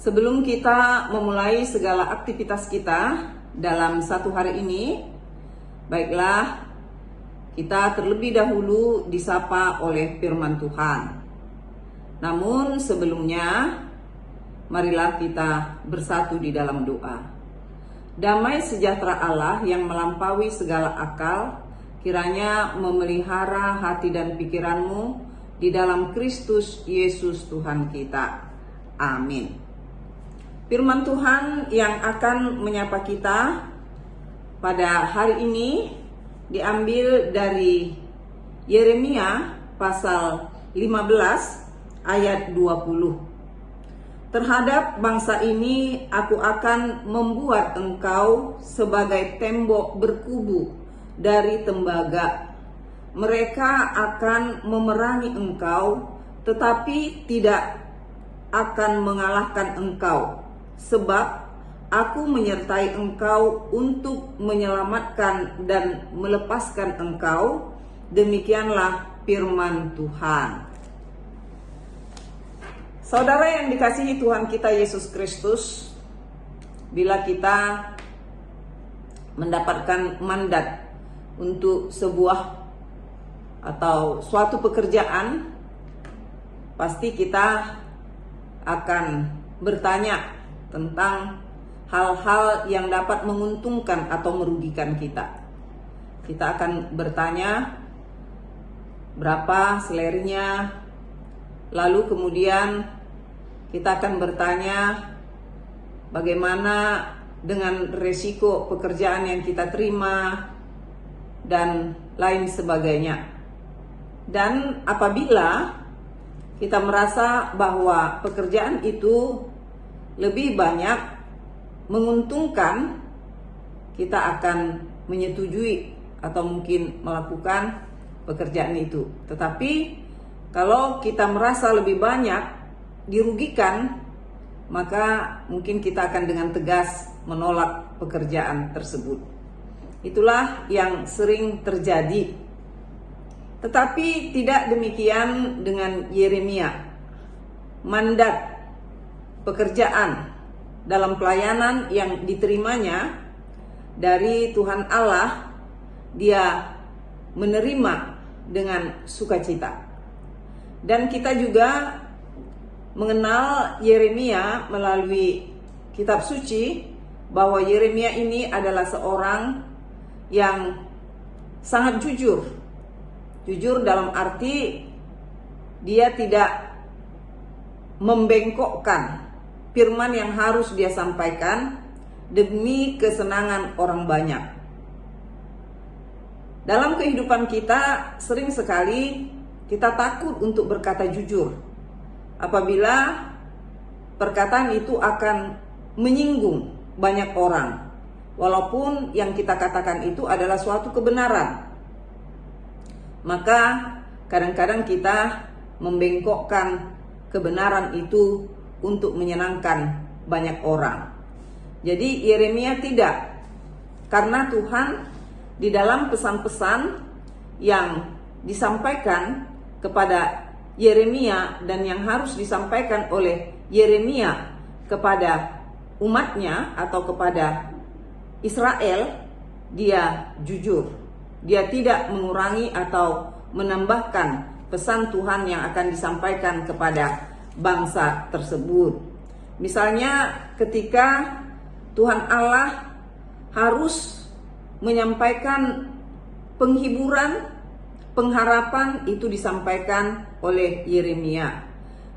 Sebelum kita memulai segala aktivitas kita dalam satu hari ini, baiklah kita terlebih dahulu disapa oleh firman Tuhan. Namun sebelumnya, marilah kita bersatu di dalam doa. Damai sejahtera Allah yang melampaui segala akal, kiranya memelihara hati dan pikiranmu di dalam Kristus Yesus Tuhan kita. Amin. Firman Tuhan yang akan menyapa kita pada hari ini diambil dari Yeremia pasal 15 ayat 20. Terhadap bangsa ini aku akan membuat engkau sebagai tembok berkubu dari tembaga. Mereka akan memerangi engkau, tetapi tidak akan mengalahkan engkau. Sebab aku menyertai engkau untuk menyelamatkan dan melepaskan engkau. Demikianlah firman Tuhan. Saudara yang dikasihi Tuhan kita Yesus Kristus, bila kita mendapatkan mandat untuk sebuah atau suatu pekerjaan, pasti kita akan bertanya tentang hal-hal yang dapat menguntungkan atau merugikan kita. Kita akan bertanya berapa salarinya, lalu kemudian kita akan bertanya bagaimana dengan resiko pekerjaan yang kita terima dan lain sebagainya. Dan apabila kita merasa bahwa pekerjaan itu lebih banyak menguntungkan, kita akan menyetujui atau mungkin melakukan pekerjaan itu. Tetapi kalau kita merasa lebih banyak dirugikan, maka mungkin kita akan dengan tegas menolak pekerjaan tersebut. Itulah yang sering terjadi. Tetapi tidak demikian dengan Yeremia. Mandat pekerjaan dalam pelayanan yang diterimanya dari Tuhan Allah, dia menerima dengan sukacita. Dan kita juga mengenal Yeremia melalui kitab suci, bahwa Yeremia ini adalah seorang yang sangat jujur. Jujur dalam arti dia tidak membengkokkan firman yang harus dia sampaikan demi kesenangan orang banyak. Dalam kehidupan kita sering sekali kita takut untuk berkata jujur apabila perkataan itu akan menyinggung banyak orang, walaupun yang kita katakan itu adalah suatu kebenaran. Maka kadang-kadang kita membengkokkan kebenaran itu untuk menyenangkan banyak orang. Jadi Yeremia tidak, karena Tuhan di dalam pesan-pesan yang disampaikan kepada Yeremia dan yang harus disampaikan oleh Yeremia kepada umatnya atau kepada Israel, dia jujur. Dia tidak mengurangi atau menambahkan pesan Tuhan yang akan disampaikan kepada bangsa tersebut. Misalnya ketika Tuhan Allah harus menyampaikan penghiburan, pengharapan, itu disampaikan oleh Yeremia.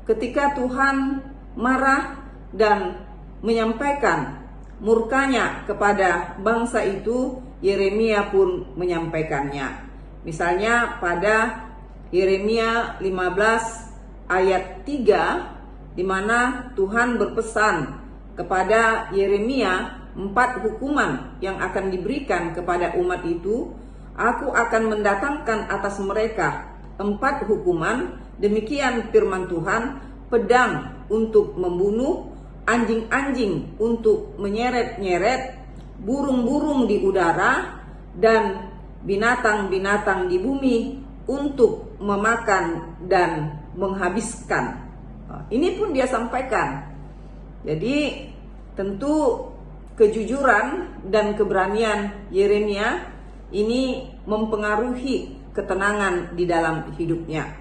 Ketika Tuhan marah dan menyampaikan murkanya kepada bangsa itu, Yeremia pun menyampaikannya. Misalnya pada Yeremia 15 ayat 3, di mana Tuhan berpesan kepada Yeremia 4 hukuman yang akan diberikan kepada umat itu. Aku akan mendatangkan atas mereka 4 hukuman, demikian firman Tuhan, pedang untuk membunuh, anjing-anjing untuk menyeret-nyeret, burung-burung di udara, dan binatang-binatang di bumi untuk memakan dan menghabiskan. Ini pun dia sampaikan. Jadi tentu kejujuran dan keberanian Yeremia ini mempengaruhi ketenangan di dalam hidupnya.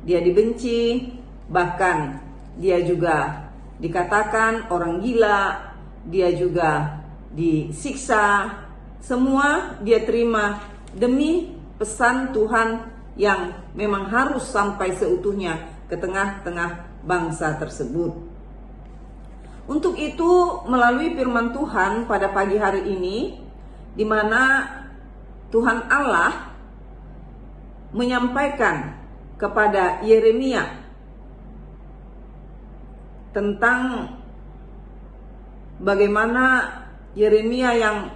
Dia dibenci, bahkan dia juga dikatakan orang gila, dia juga disiksa. Semua dia terima demi pesan Tuhan yang memang harus sampai seutuhnya ke tengah-tengah bangsa tersebut. Untuk itu, melalui firman Tuhan pada pagi hari ini, di mana Tuhan Allah menyampaikan kepada Yeremia tentang bagaimana Yeremia yang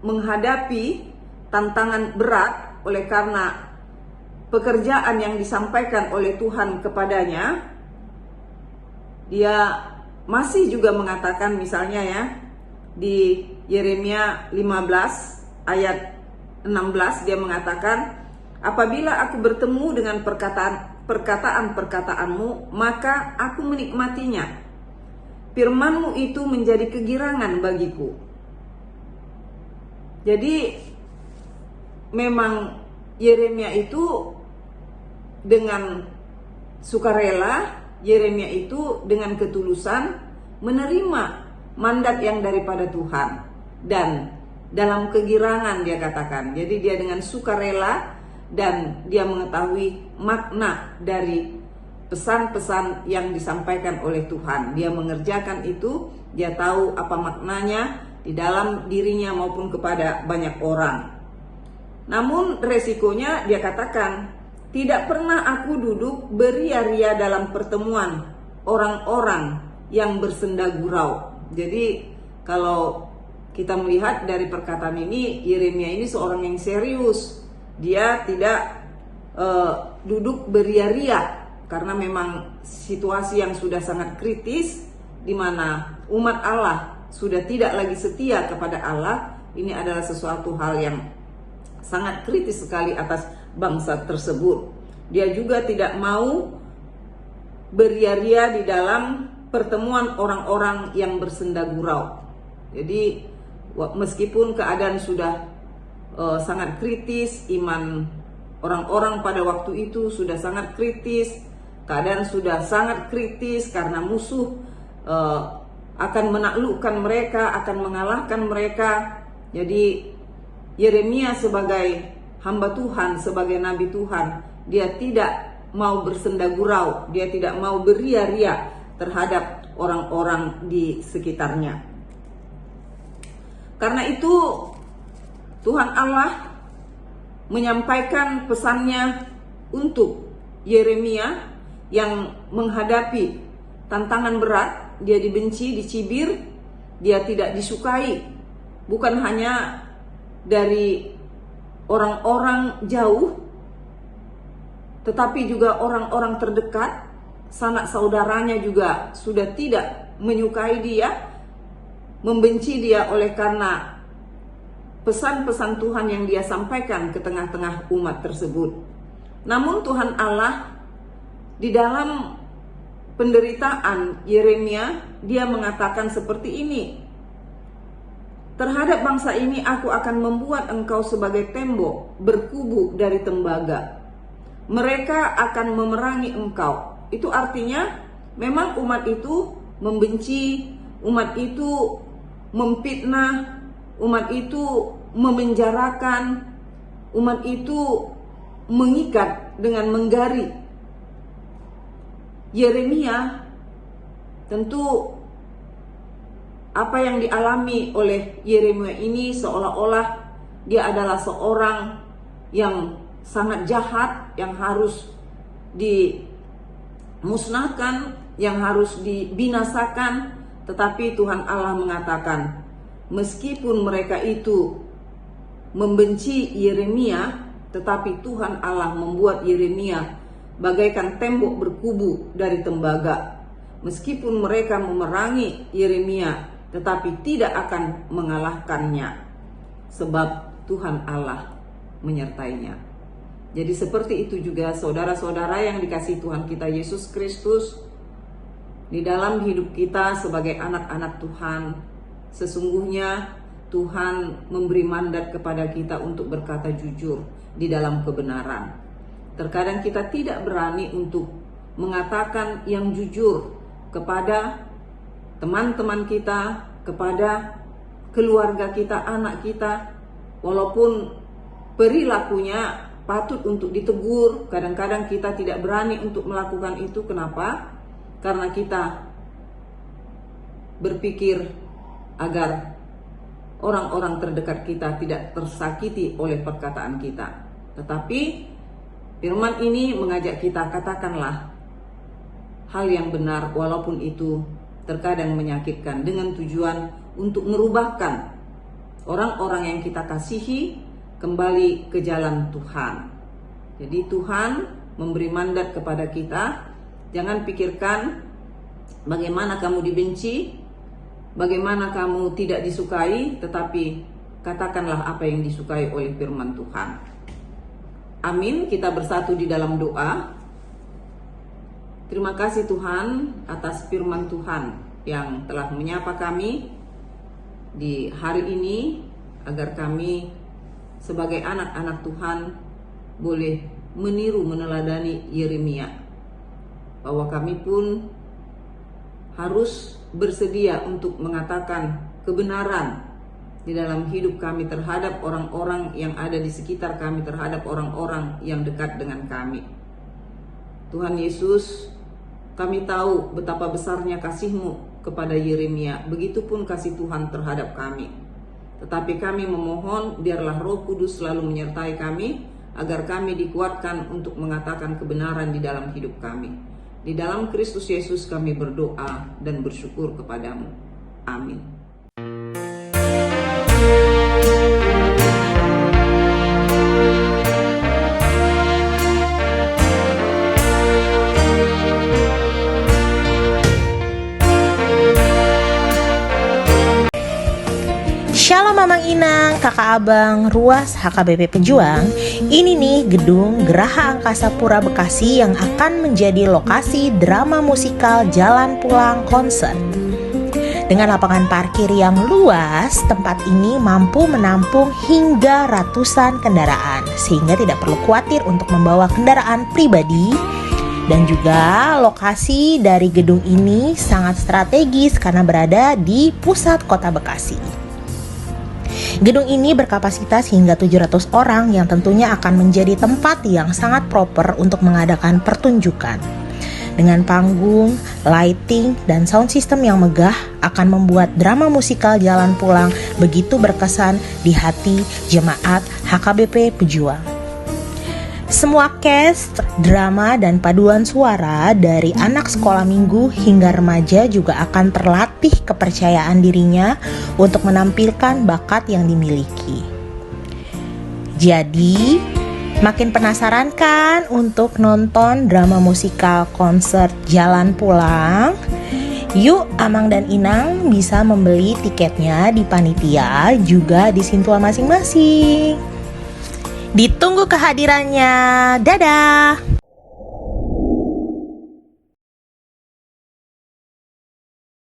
menghadapi tantangan berat oleh karena pekerjaan yang disampaikan oleh Tuhan kepadanya. Dia masih juga mengatakan, misalnya ya, di Yeremia 15 ayat 16 dia mengatakan, apabila aku bertemu dengan perkataan-perkataanmu, maka aku menikmatinya. Firmanmu itu menjadi kegirangan bagiku. Jadi memang Yeremia itu dengan sukarela, Yeremia itu dengan ketulusan menerima mandat yang daripada Tuhan, dan dalam kegirangan dia katakan. Jadi dia dengan sukarela dan dia mengetahui makna dari pesan-pesan yang disampaikan oleh Tuhan. Dia mengerjakan itu, dia tahu apa maknanya di dalam dirinya maupun kepada banyak orang. Namun resikonya dia katakan, tidak pernah aku duduk beria-ria dalam pertemuan orang-orang yang bersenda gurau. Jadi kalau kita melihat dari perkataan ini, Yeremia ini seorang yang serius. Dia tidak duduk beria-ria karena memang situasi yang sudah sangat kritis, di mana umat Allah sudah tidak lagi setia kepada Allah. Ini adalah sesuatu hal yang sangat kritis sekali atas bangsa tersebut. Dia juga tidak mau beria-ria di dalam pertemuan orang-orang yang bersenda gurau. Jadi meskipun keadaan sudah sangat kritis, iman orang-orang pada waktu itu sudah sangat kritis, keadaan sudah sangat kritis karena musuh akan menaklukkan mereka, akan mengalahkan mereka. Jadi Yeremia sebagai hamba Tuhan, sebagai nabi Tuhan, dia tidak mau bersenda gurau, dia tidak mau beria-ria terhadap orang-orang di sekitarnya. Karena itu Tuhan Allah menyampaikan pesannya untuk Yeremia yang menghadapi tantangan berat. Dia dibenci, dicibir, dia tidak disukai, bukan hanya dari orang-orang jauh, tetapi juga orang-orang terdekat, sanak saudaranya juga sudah tidak menyukai dia, membenci dia oleh karena pesan-pesan Tuhan yang dia sampaikan ke tengah-tengah umat tersebut. Namun Tuhan Allah di dalam penderitaan Yeremia, dia mengatakan seperti ini, terhadap bangsa ini aku akan membuat engkau sebagai tembok berkubu dari tembaga. Mereka akan memerangi engkau. Itu artinya memang umat itu membenci, umat itu memfitnah, umat itu memenjarakan, umat itu mengikat dengan menggari. Yeremia tentu apa yang dialami oleh Yeremia ini seolah-olah dia adalah seorang yang sangat jahat, yang harus dimusnahkan, yang harus dibinasakan. Tetapi Tuhan Allah mengatakan, meskipun mereka itu membenci Yeremia, tetapi Tuhan Allah membuat Yeremia bagaikan tembok berkubu dari tembaga. Meskipun mereka memerangi Yeremia, tetapi tidak akan mengalahkannya, sebab Tuhan Allah menyertainya. Jadi seperti itu juga saudara-saudara yang dikasihi Tuhan kita Yesus Kristus, di dalam hidup kita sebagai anak-anak Tuhan. Sesungguhnya Tuhan memberi mandat kepada kita untuk berkata jujur di dalam kebenaran. Terkadang kita tidak berani untuk mengatakan yang jujur kepada teman-teman kita, kepada keluarga kita, anak kita, walaupun perilakunya patut untuk ditegur. Kadang-kadang kita tidak berani untuk melakukan itu. Kenapa? Karena kita berpikir agar orang-orang terdekat kita tidak tersakiti oleh perkataan kita. Tetapi firman ini mengajak kita, katakanlah hal yang benar walaupun itu terkadang menyakitkan, dengan tujuan untuk merubahkan orang-orang yang kita kasihi kembali ke jalan Tuhan. Jadi Tuhan memberi mandat kepada kita, jangan pikirkan bagaimana kamu dibenci, bagaimana kamu tidak disukai, tetapi katakanlah apa yang disukai oleh firman Tuhan. Amin. Kita bersatu di dalam doa. Terima kasih Tuhan atas firman Tuhan yang telah menyapa kami di hari ini, agar kami sebagai anak-anak Tuhan boleh meniru, meneladani Yeremia, bahwa kami pun harus bersedia untuk mengatakan kebenaran di dalam hidup kami terhadap orang-orang yang ada di sekitar kami, terhadap orang-orang yang dekat dengan kami. Tuhan Yesus, kami tahu betapa besarnya kasih-Mu kepada Yeremia, begitupun kasih Tuhan terhadap kami. Tetapi kami memohon biarlah Roh Kudus selalu menyertai kami, agar kami dikuatkan untuk mengatakan kebenaran di dalam hidup kami. Di dalam Kristus Yesus kami berdoa dan bersyukur kepadamu. Amin. Shalom Mamang Inang, kakak abang, ruas HKBP Pejuang. Ini nih gedung Geraha Angkasa Pura Bekasi yang akan menjadi lokasi drama musikal Jalan Pulang konser. Dengan lapangan parkir yang luas, tempat ini mampu menampung hingga ratusan kendaraan, sehingga tidak perlu khawatir untuk membawa kendaraan pribadi. Dan juga lokasi dari gedung ini sangat strategis karena berada di pusat kota Bekasi. Gedung ini berkapasitas hingga 700 orang yang tentunya akan menjadi tempat yang sangat proper untuk mengadakan pertunjukan. Dengan panggung, lighting, dan sound system yang megah akan membuat drama musikal Jalan Pulang begitu berkesan di hati jemaat HKBP Pejuang. Semua cast, drama, dan paduan suara dari anak sekolah minggu hingga remaja juga akan terlatih kepercayaan dirinya untuk menampilkan bakat yang dimiliki. Jadi, makin penasaran kan untuk nonton drama musikal konser Jalan Pulang? Yuk, Amang dan Inang bisa membeli tiketnya di panitia, juga di Sintua masing-masing. Ditunggu kehadirannya. Dadah!